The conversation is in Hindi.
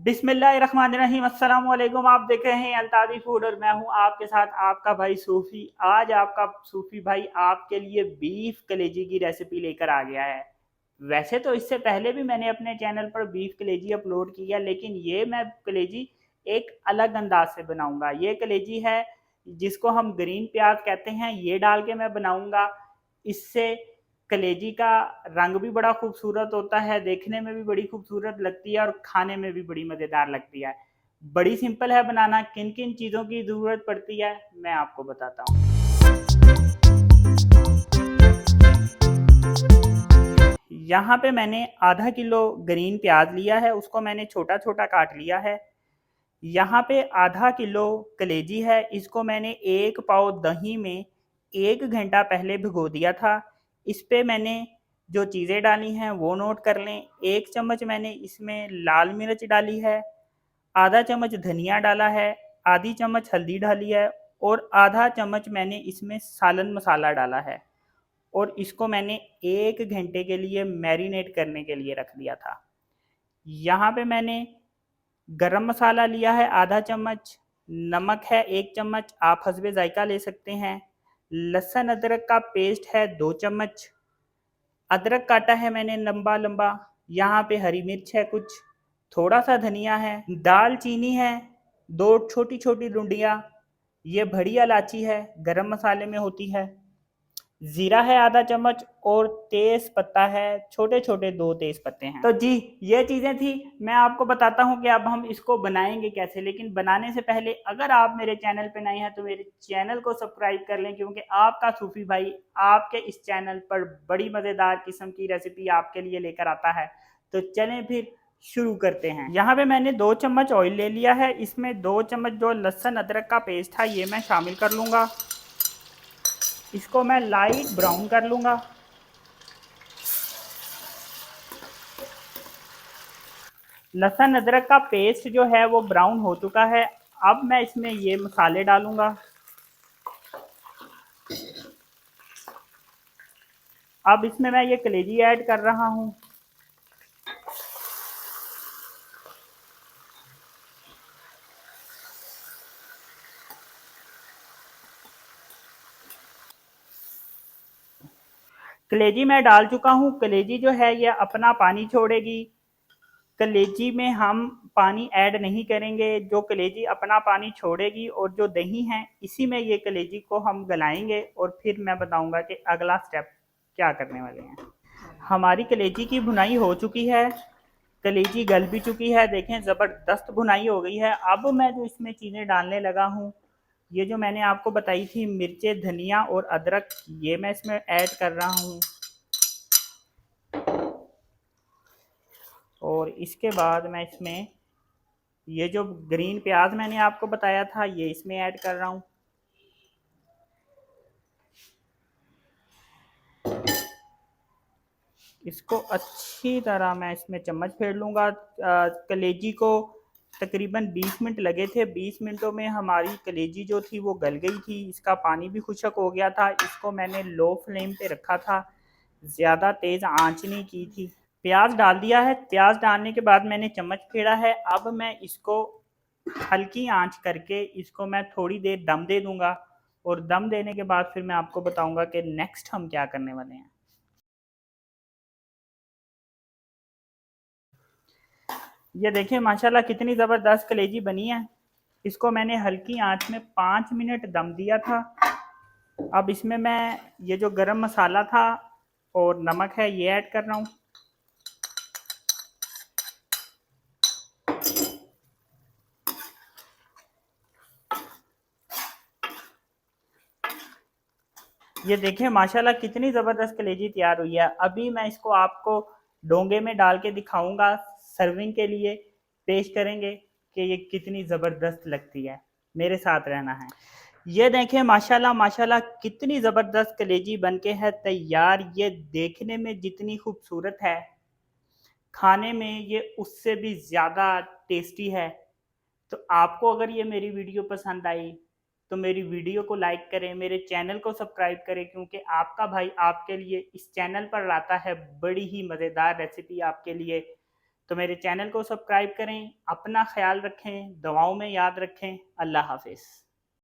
बिस्मिल्लाहिर्रहमानिर्रहीम। अस्सलाम वालेकुम। आप देख रहे हैं अल्ताजी फूड और मैं हूं आपके साथ आपका भाई सूफी। आज आपका सूफी भाई आपके लिए बीफ कलेजी की रेसिपी लेकर आ गया है। वैसे तो इससे पहले भी मैंने अपने चैनल पर बीफ कलेजी अपलोड किया, लेकिन ये मैं कलेजी एक अलग अंदाज से बनाऊंगा। ये कलेजी है जिसको हम ग्रीन प्याज कहते हैं, ये डाल के मैं बनाऊंगा। इससे कलेजी का रंग भी बड़ा खूबसूरत होता है, देखने में भी बड़ी खूबसूरत लगती है और खाने में भी बड़ी मज़ेदार लगती है। बड़ी सिंपल है बनाना। किन किन चीज़ों की ज़रूरत पड़ती है मैं आपको बताता हूँ। यहाँ पे मैंने आधा किलो ग्रीन प्याज लिया है, उसको मैंने छोटा छोटा काट लिया है। यहाँ पे आधा किलो कलेजी है, इसको मैंने 1 पाव दही में 1 घंटा पहले भिगो दिया था। इस पे मैंने जो चीज़ें डाली हैं वो नोट कर लें। 1 चम्मच मैंने इसमें लाल मिर्च डाली है, आधा चम्मच धनिया डाला है, आधी चम्मच हल्दी डाली है और आधा चम्मच मैंने इसमें सालन मसाला डाला है। और इसको मैंने 1 घंटे के लिए मैरिनेट करने के लिए रख दिया था। यहाँ पे मैंने गरम मसाला लिया है आधा चम्मच, नमक है 1 चम्मच, आप हस्बे जायका ले सकते हैं। लहसुन अदरक का पेस्ट है 2 चम्मच, अदरक काटा है मैंने लंबा लंबा। यहाँ पे हरी मिर्च है कुछ, थोड़ा सा धनिया है, दाल चीनी है 2 छोटी छोटी डुंडियाँ, ये बड़ी इलायची है, गरम मसाले में होती है। जीरा है आधा चम्मच और तेज पत्ता है, छोटे छोटे 2 तेज पत्ते हैं। तो जी ये चीज़ें थी। मैं आपको बताता हूँ कि अब हम इसको बनाएंगे कैसे, लेकिन बनाने से पहले अगर आप मेरे चैनल पे नए हैं तो मेरे चैनल को सब्सक्राइब कर लें, क्योंकि आपका सूफी भाई आपके इस चैनल पर बड़ी मज़ेदार किस्म की रेसिपी आपके लिए लेकर आता है। तो चलें फिर शुरू करते हैं। यहाँ पे मैंने 2 चम्मच ऑयल ले लिया है, इसमें 2 चम्मच जो लहसुन अदरक का पेस्ट था ये मैं शामिल कर लूँगा। इसको मैं लाइट ब्राउन कर लूँगा। लहसुन अदरक का पेस्ट जो है वो ब्राउन हो चुका है। अब मैं इसमें ये मसाले डालूँगा। अब इसमें मैं ये कलेजी ऐड कर रहा हूँ। कलेजी मैं डाल चुका हूँ। कलेजी जो है ये अपना पानी छोड़ेगी। कलेजी में हम पानी ऐड नहीं करेंगे, जो कलेजी अपना पानी छोड़ेगी और जो दही है इसी में ये कलेजी को हम गलाएंगे और फिर मैं बताऊंगा कि अगला स्टेप क्या करने वाले हैं। हमारी कलेजी की भुनाई हो चुकी है, कलेजी गल भी चुकी है, देखें ज़बरदस्त भुनाई हो गई है। अब मैं जो इसमें चीज़ें डालने लगा हूँ, ये जो मैंने आपको बताई थी मिर्चें, धनिया और अदरक, ये मैं इसमें ऐड कर रहा हूँ। और इसके बाद मैं इसमें ये जो ग्रीन प्याज मैंने आपको बताया था ये इसमें ऐड कर रहा हूँ। इसको अच्छी तरह मैं इसमें चम्मच फेर लूँगा। कलेजी को तकरीबन 20 मिनट लगे थे। 20 मिनटों में हमारी कलेजी जो थी वो गल गई थी, इसका पानी भी खुश्क हो गया था। इसको मैंने लो फ्लेम पे रखा था, ज़्यादा तेज़ आंच नहीं की थी। प्याज डाल दिया है। प्याज डालने के बाद मैंने चम्मच फेरा है। अब मैं इसको हल्की आंच करके इसको मैं थोड़ी देर दम दे दूंगा और दम देने के बाद फिर मैं आपको बताऊंगा कि नेक्स्ट हम क्या करने वाले हैं। ये देखिए माशाल्लाह कितनी ज़बरदस्त कलेजी बनी है। इसको मैंने हल्की आंच में 5 मिनट दम दिया था। अब इसमें मैं ये जो गरम मसाला था और नमक है ये ऐड कर रहा हूँ। ये देखें माशाल्लाह कितनी ज़बरदस्त कलेजी तैयार हुई है। अभी मैं इसको आपको डोंगे में डाल के दिखाऊंगा, सर्विंग के लिए पेश करेंगे कि ये कितनी ज़बरदस्त लगती है। मेरे साथ रहना है। ये देखें माशाल्लाह माशाल्लाह कितनी ज़बरदस्त कलेजी बनके है तैयार। ये देखने में जितनी खूबसूरत है, खाने में ये उससे भी ज़्यादा टेस्टी है। तो आपको अगर ये मेरी वीडियो पसंद आई तो मेरी वीडियो को लाइक करें, मेरे चैनल को सब्सक्राइब करें, क्योंकि आपका भाई आपके लिए इस चैनल पर लाता है बड़ी ही मज़ेदार रेसिपी आपके लिए। तो मेरे चैनल को सब्सक्राइब करें, अपना ख्याल रखें, दुआओं में याद रखें। अल्लाह हाफिज़।